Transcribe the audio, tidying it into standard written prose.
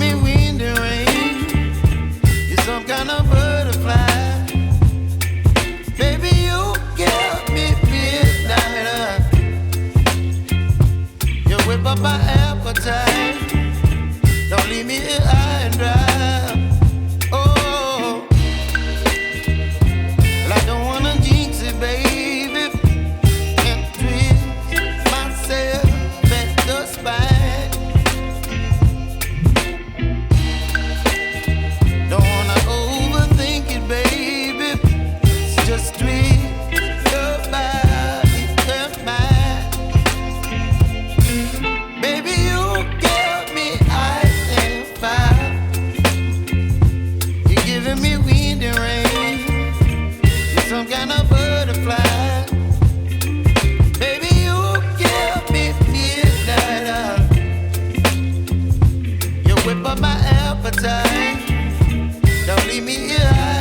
me wind and rain. You're some kind of butterfly. Baby, you give me midnight. You whip up my appetite. Don't leave me here high and dry. Oh, well, I don't wanna jinx it, baby, and twist myself at the spine. Don't wanna overthink it, baby. It's just twist your body and mine. Baby, you give me ice and fire. You're giving me wind and rain. You're some kind of butterfly. Baby, you give me midnight. You whip up my appetite. Don't leave me here.